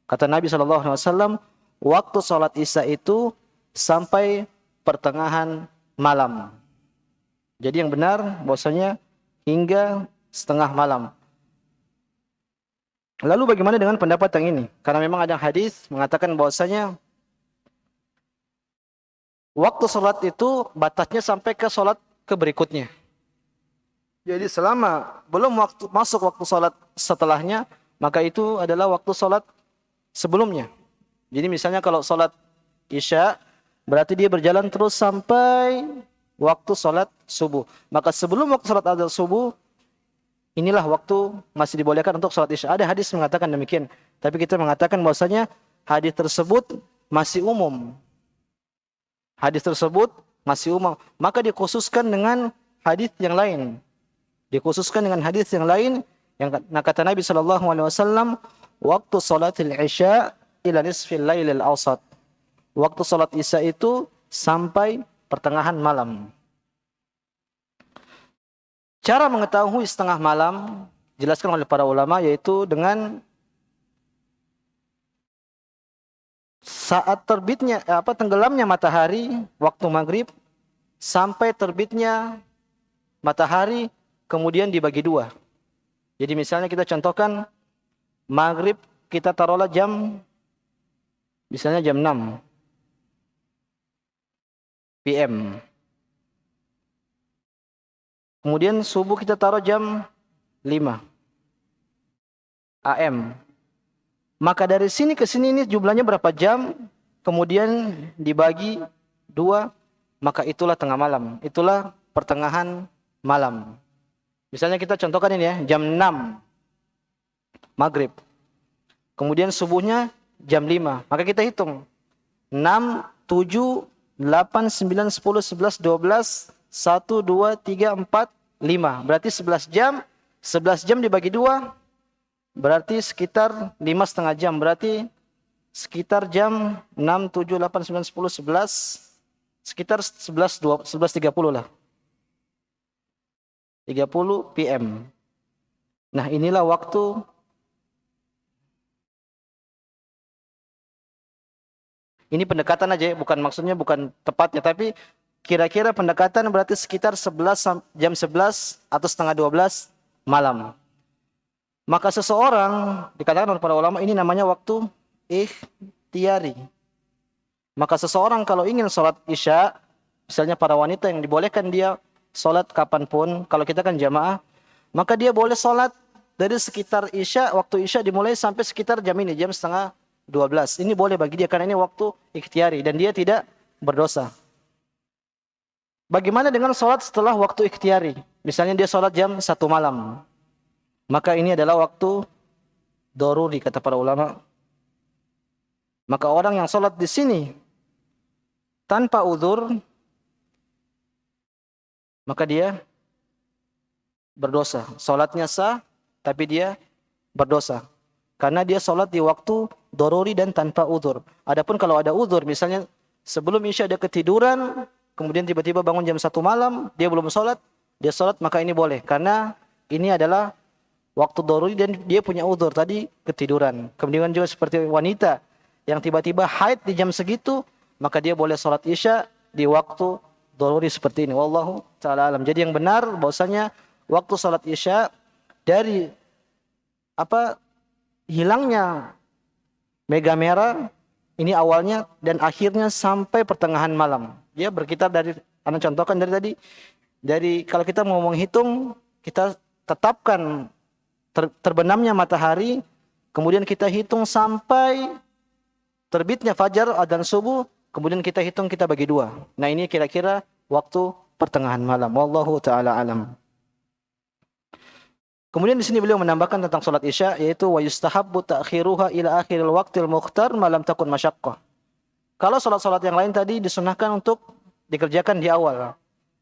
Kata Nabi SAW, waktu salat Isya itu sampai pertengahan malam. Jadi yang benar bahwasanya hingga setengah malam. Lalu bagaimana dengan pendapat yang ini? Karena memang ada hadis mengatakan bahwasanya waktu salat itu batasnya sampai ke salat ke berikutnya. Jadi selama belum masuk waktu salat setelahnya, maka itu adalah waktu salat sebelumnya. Jadi misalnya kalau salat Isya, berarti dia berjalan terus sampai waktu salat subuh. Maka sebelum waktu salat adzan subuh, inilah waktu masih dibolehkan untuk salat Isya. Ada hadis mengatakan demikian. Tapi kita mengatakan bahwasanya hadis tersebut masih umum. Hadis tersebut masih umum, maka dikhususkan dengan hadis yang lain. Dikhususkan dengan hadis yang lain yang kata Nabi SAW, waktu salatil Isya ila nisfil lailil awsat. Waktu salat Isya itu sampai pertengahan malam. Cara mengetahui setengah malam dijelaskan oleh para ulama yaitu dengan saat terbitnya tenggelamnya matahari waktu maghrib sampai terbitnya matahari kemudian dibagi dua. Jadi misalnya kita contohkan maghrib kita taruhlah misalnya jam 6 PM. Kemudian subuh kita taruh jam 5 AM. Maka dari sini ke sini ini jumlahnya berapa jam? kemudian dibagi 2, maka itulah tengah malam. Itulah pertengahan malam. Misalnya kita contohkan ini ya, jam 6 maghrib. Kemudian subuhnya jam 5. Maka kita hitung. 6, 7, 8, 9, 10, 11, 12, 1, 2, 3, 4, 5. Berarti 11 jam. 11 jam dibagi 2. Berarti sekitar 5,5 jam. Berarti sekitar jam 6, 7, 8, 9, 10, 11. Sekitar 11.30 lah. 30 PM. Nah, inilah waktu ini pendekatan aja, bukan maksudnya bukan tepatnya, tapi kira-kira pendekatan berarti sekitar jam 11 atau setengah 12 malam. Maka seseorang, dikatakan oleh para ulama, ini namanya waktu ikhtiyari. Maka seseorang kalau ingin sholat isya, misalnya para wanita yang dibolehkan dia sholat kapanpun, kalau kita kan jamaah, maka dia boleh sholat dari sekitar isya, waktu isya dimulai sampai sekitar jam ini, jam setengah 12. Ini boleh bagi dia karena ini waktu ikhtiari dan dia tidak berdosa. Bagaimana dengan sholat setelah waktu ikhtiari? Misalnya dia sholat jam 1 malam. Maka ini adalah waktu daruri kata para ulama. Maka orang yang sholat di sini tanpa uzur, maka dia berdosa. Sholatnya sah, tapi dia berdosa. Karena dia sholat di waktu daruri dan tanpa uzur. Adapun kalau ada uzur, misalnya sebelum isya dia ketiduran, kemudian tiba-tiba bangun jam 1 malam, dia belum sholat, dia sholat, maka ini boleh. Karena ini adalah waktu daruri dan dia punya uzur, tadi ketiduran. Kemudian juga seperti wanita yang tiba-tiba haid di jam segitu, maka dia boleh sholat isya di waktu daruri seperti ini. Wallahu ta'ala alam. Jadi yang benar bahwasanya waktu sholat isya dari hilangnya mega merah ini awalnya dan akhirnya sampai pertengahan malam. Dia berkitar dari, anda contohkan dari tadi, dari kalau kita mau menghitung, kita tetapkan terbenamnya matahari, kemudian kita hitung sampai terbitnya fajar adzan subuh, kemudian kita hitung, kita bagi 2. Nah, ini kira-kira waktu pertengahan malam. Wallahu ta'ala alam. Kemudian di sini beliau menambahkan tentang salat isya, yaitu wa yustahabbu ta'khiruha ila akhiril waqtil mukhtar ma lam takun masyaqqah. Kalau salat-salat yang lain tadi disunahkan untuk dikerjakan di awal.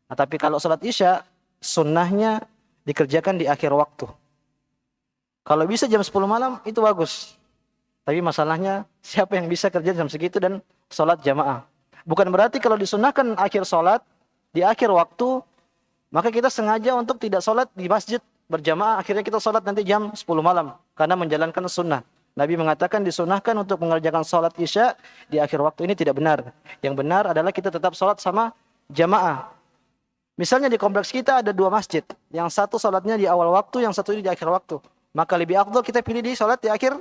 Nah, tapi kalau salat isya sunnahnya dikerjakan di akhir waktu. Kalau bisa jam 10 malam itu bagus. Tapi masalahnya siapa yang bisa kerja jam segitu dan salat jamaah. Bukan berarti kalau disunahkan akhir salat di akhir waktu, maka kita sengaja untuk tidak salat di masjid berjamaah, akhirnya kita salat nanti jam 10 malam karena menjalankan sunnah. Nabi mengatakan disunahkan untuk mengerjakan salat isya di akhir waktu. Ini tidak benar. Yang benar adalah kita tetap salat sama jamaah. Misalnya di kompleks kita ada 2 masjid, yang satu salatnya di awal waktu, yang satu di akhir waktu. Maka lebih afdal kita pilih di salat di akhir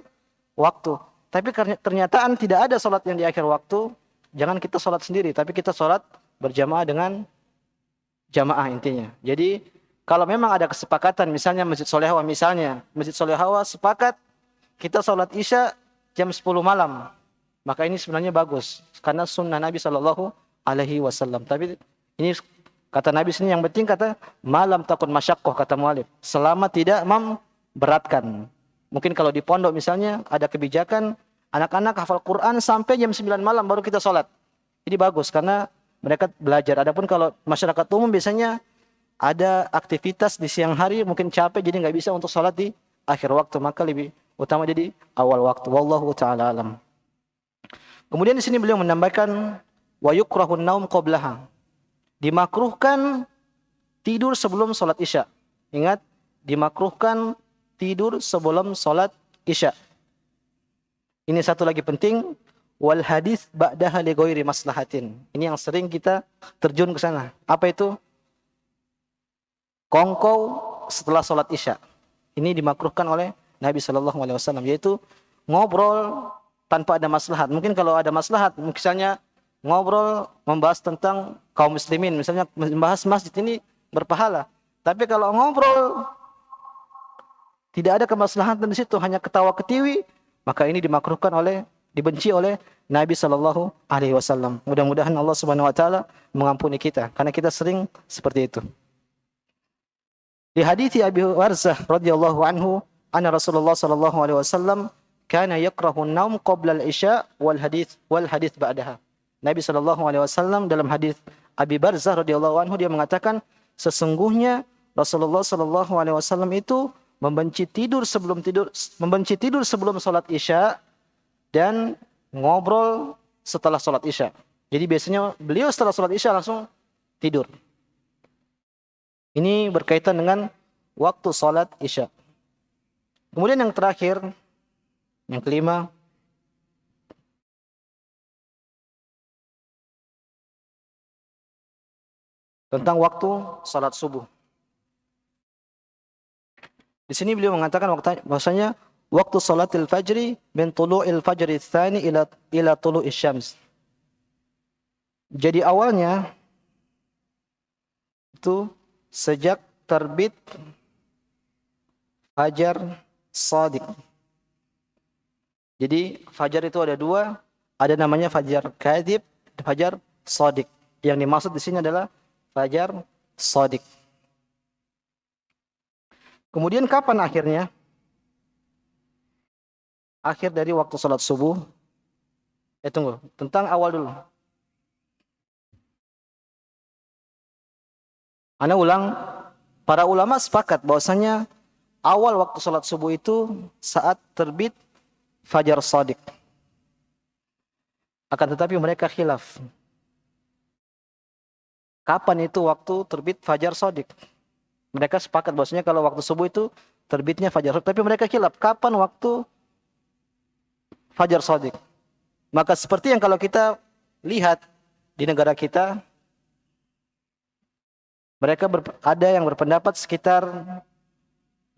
waktu. Tapi ternyata tidak ada salat yang di akhir waktu, jangan kita salat sendiri, tapi kita salat berjamaah dengan jamaah intinya. Jadi kalau memang ada kesepakatan, misalnya Masjid Solehawa sepakat kita salat isya jam 10 malam, maka ini sebenarnya bagus karena sunnah Nabi SAW. Tapi ini kata Nabi sini yang penting, kata malam takun masyaqqah, kata mu'alif, selama tidak memberatkan. Mungkin kalau di pondok misalnya ada kebijakan anak-anak hafal Quran sampai jam 9 malam baru kita sholat. Ini bagus karena mereka belajar. Adapun kalau masyarakat umum biasanya ada aktivitas di siang hari, mungkin capek jadi nggak bisa untuk sholat di akhir waktu, maka lebih utama jadi awal waktu. Wallahu ta'ala alam. Kemudian di sini beliau menambahkan wa yukrahun naum qablaha. Dimakruhkan tidur sebelum sholat isya. Ingat, dimakruhkan tidur sebelum sholat isya. Ini satu lagi penting, wal hadis ba'daha li ghairi maslahatin. Ini yang sering kita terjun ke sana. Apa itu? Kongkow setelah sholat isya. Ini dimakruhkan oleh Nabi SAW, yaitu ngobrol tanpa ada maslahat. Mungkin kalau ada maslahat, misalnya ngobrol membahas tentang kaum muslimin, misalnya membahas masjid, ini berpahala. Tapi kalau ngobrol tidak ada kemaslahatan di situ, hanya ketawa ketiwi, maka ini dimakruhkan oleh dibenci oleh Nabi sallallahu alaihi wasallam. Mudah-mudahan Allah Subhanahu wa taala mengampuni kita karena kita sering seperti itu. Di hadits Abi Barzah radhiyallahu anhu, anna Rasulullah sallallahu alaihi wasallam kana yakrahu an-naum qabla al-isya wal hadits ba'daha. Nabi sallallahu alaihi wasallam dalam hadis Abi Barzah radhiyallahu anhu dia mengatakan sesungguhnya Rasulullah sallallahu alaihi wasallam itu membenci tidur sebelum salat Isya dan ngobrol setelah salat Isya. Jadi biasanya beliau setelah salat Isya langsung tidur. Ini berkaitan dengan waktu salat Isya. Kemudian yang terakhir, yang kelima, tentang waktu salat subuh. Di sini beliau mengatakan bahwasanya waktu salatil fajri min tulu'il fajri tsani ila tulu'isy syams. Jadi awalnya itu sejak terbit fajar shadiq. Jadi fajar itu ada dua, ada namanya fajar kadzib, fajar shadiq. Yang dimaksud di sini adalah fajar shadiq. Kemudian kapan akhirnya? Akhir dari waktu salat subuh. Tunggu, tentang awal dulu. Ana ulang, para ulama sepakat bahwasanya awal waktu salat subuh itu saat terbit fajar shadiq. Akan tetapi mereka khilaf. Kapan itu waktu terbit fajar shadiq? Mereka sepakat bahwasanya kalau waktu subuh itu terbitnya fajar shadiq, tapi mereka khilaf kapan waktu fajar shadiq. Maka seperti yang kalau kita lihat di negara kita, mereka ada yang berpendapat sekitar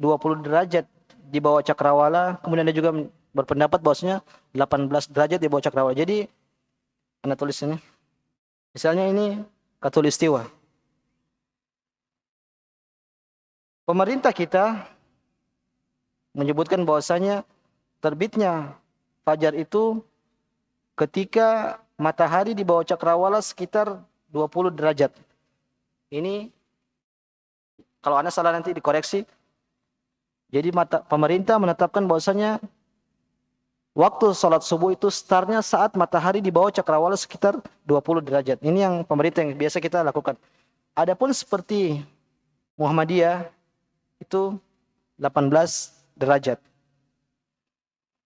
20 derajat di bawah cakrawala, kemudian ada juga berpendapat bahwasanya 18 derajat di bawah cakrawala. Jadi Anda tulis ini. Misalnya ini Khatulistiwa. Pemerintah kita menyebutkan bahwasanya terbitnya fajar itu ketika matahari di bawah cakrawala sekitar 20 derajat. Ini kalau Anda salah nanti dikoreksi. Jadi pemerintah menetapkan bahwasanya waktu salat subuh itu startnya saat matahari di bawah cakrawala sekitar 20 derajat. Ini yang pemerintah yang biasa kita lakukan. Adapun seperti Muhammadiyah itu 18 derajat.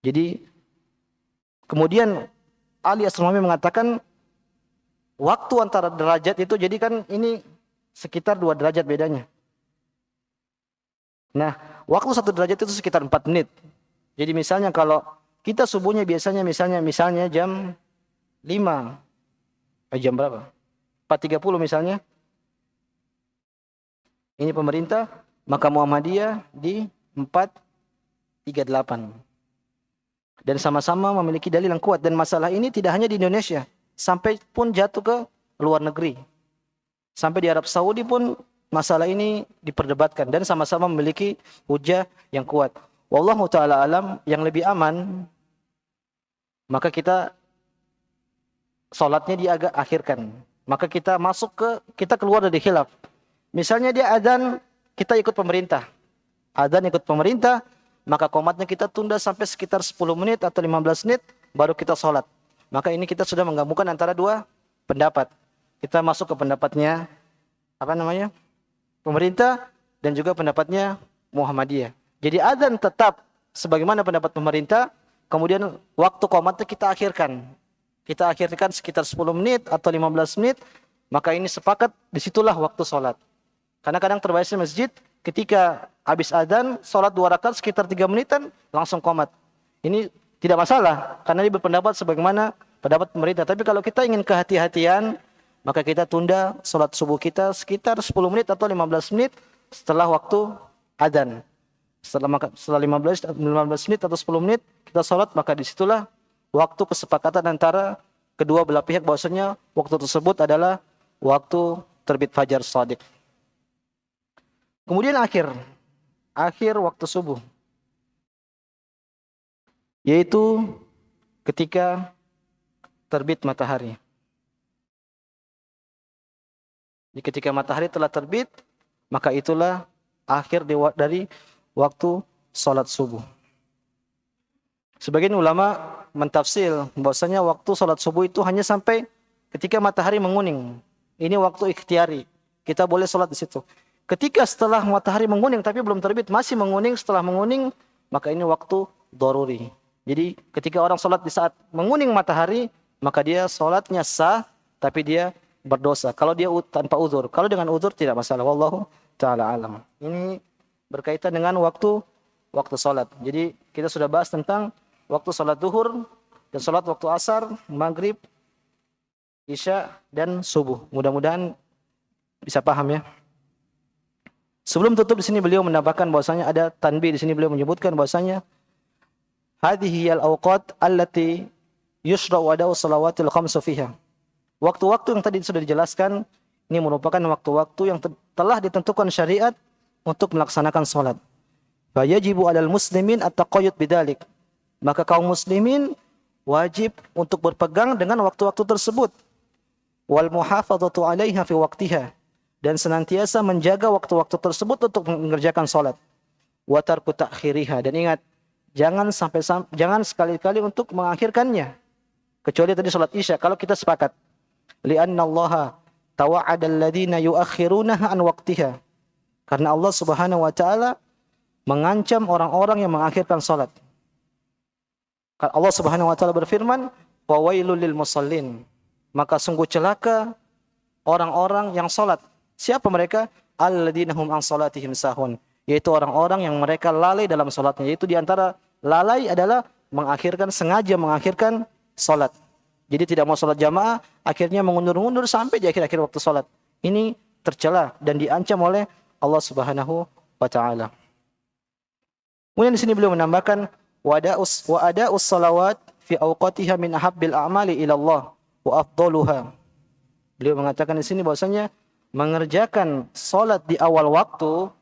Jadi kemudian ahli astronomi mengatakan waktu antara derajat itu jadi kan ini sekitar 2 derajat bedanya. Nah, waktu 1 derajat itu sekitar 4 menit. Jadi misalnya kalau kita subuhnya biasanya misalnya jam 5. Jam berapa? 4.30 misalnya. Ini pemerintah, maka Muhammadiyah di 4.38. Dan sama-sama memiliki dalil yang kuat. Dan masalah ini tidak hanya di Indonesia. Sampai pun jatuh ke luar negeri. Sampai di Arab Saudi pun masalah ini diperdebatkan. Dan sama-sama memiliki hujah yang kuat. Wallahu ta'ala alam, yang lebih aman, maka kita sholatnya diakhirkan. Maka kita kita keluar dari khilaf. Misalnya dia adzan, kita ikut pemerintah. Adzan ikut pemerintah, maka qomatnya kita tunda sampai sekitar 10 menit atau 15 menit, baru kita sholat. Maka ini kita sudah menggabungkan antara dua pendapat. Kita masuk ke pendapatnya, pemerintah, dan juga pendapatnya Muhammadiyah. Jadi adzan tetap sebagaimana pendapat pemerintah, kemudian waktu qomatnya kita akhirkan. Kita akhirkan sekitar 10 menit atau 15 menit, maka ini sepakat, disitulah waktu sholat. Karena kadang terbiasa masjid, ketika habis adzan, sholat 2 rakaat sekitar 3 menitan, langsung qomat. Ini tidak masalah, karena ini berpendapat sebagaimana pendapat pemerintah. Tapi kalau kita ingin kehati-hatian, maka kita tunda sholat subuh kita sekitar 10 menit atau 15 menit setelah waktu adzan. Setelah 15 menit atau 10 menit kita sholat, maka disitulah waktu kesepakatan antara kedua belah pihak bahwasanya waktu tersebut adalah waktu terbit fajar shadiq. Kemudian akhir waktu subuh, yaitu ketika terbit matahari. Jadi ketika matahari telah terbit, maka itulah akhir dari waktu salat subuh. Sebagian ulama mentafsir bahwasanya waktu salat subuh itu hanya sampai ketika matahari menguning. Ini waktu ikhtiari. Kita boleh salat di situ. Ketika setelah matahari menguning tapi belum terbit, masih menguning, setelah menguning, maka ini waktu daruri. Jadi ketika orang salat di saat menguning matahari, maka dia salatnya sah, tapi dia berdosa. Kalau dia tanpa uzur, kalau dengan uzur tidak masalah. Wallahu taala alam. Ini berkaitan dengan waktu salat. Jadi kita sudah bahas tentang waktu salat zuhur dan salat waktu asar, maghrib, isya dan subuh. Mudah-mudahan bisa paham ya. Sebelum tutup di sini beliau menambahkan bahwasanya ada tanbih di sini, beliau menyebutkan bahwasanya hadhihi al-awqat allati yushra'u ada'u salawatil khamsu fiha. Waktu-waktu yang tadi sudah dijelaskan ini merupakan waktu-waktu yang telah ditentukan syariat untuk melaksanakan salat. Fa yajibu 'alal muslimin at-taqayyud bidzalik. Maka kaum muslimin wajib untuk berpegang dengan waktu-waktu tersebut. Wal muhafadzatu 'alaiha fi waqtiha. Dan senantiasa menjaga waktu-waktu tersebut untuk mengerjakan salat. Wa tarku ta'khiriha, dan ingat jangan sekali-kali untuk mengakhirkannya. Kecuali tadi salat Isya kalau kita sepakat. Li'anna Allah tawa'ada alladziina yu'akhirunaha an waqtiha. Karena Allah Subhanahu wa taala mengancam orang-orang yang mengakhirkan salat. Allah Subhanahu wa taala berfirman, "Wa wailul lil musallin." Maka sungguh celaka orang-orang yang salat. Siapa mereka? Alladzina hum an salatihim sahun, yaitu orang-orang yang mereka lalai dalam salatnya. Yaitu di antara lalai adalah sengaja mengakhirkan salat. Jadi tidak mau salat jamaah, akhirnya mengundur-undur sampai di akhir-akhir waktu salat. Ini tercela dan diancam oleh Allah Subhanahu wa taala. Kemudian di sini beliau menambahkan wa ada'us salawat fi awqatiha min ahabbil a'mali ila Allah wa afdaluha. Beliau mengatakan di sini bahwasanya mengerjakan salat di awal waktu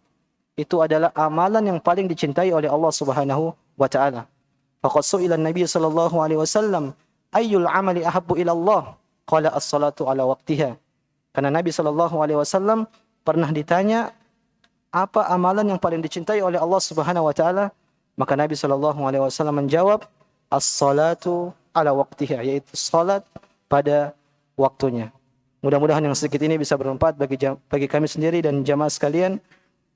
itu adalah amalan yang paling dicintai oleh Allah Subhanahu wa taala. Faqad su'ila Nabi sallallahu alaihi wasallam ayyul amali ahabbu ila Allah? Qala as-salatu ala waqtiha. Karena Nabi sallallahu alaihi wasallam pernah ditanya apa amalan yang paling dicintai oleh Allah Subhanahu wa taala, maka Nabi sallallahu alaihi wasallam menjawab as-salatu ala waqtiha, yaitu salat pada waktunya. Mudah-mudahan yang sedikit ini bisa bermanfaat bagi kami sendiri dan jamaah sekalian.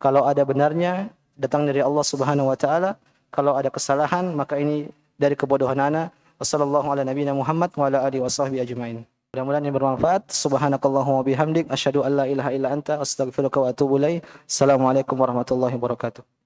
Kalau ada benarnya datang dari Allah Subhanahu wa taala, kalau ada kesalahan maka ini dari kebodohan ana. Wassallallahu ala nabiyina Muhammad wa ala alihi washabbihi ajmain. Mudah-mudahan ini bermanfaat. Subhanakallahumma bihamdik asyhadu an la ilaha illa anta astaghfiruka wa atubu ilaik. Assalamualaikum warahmatullahi wabarakatuh.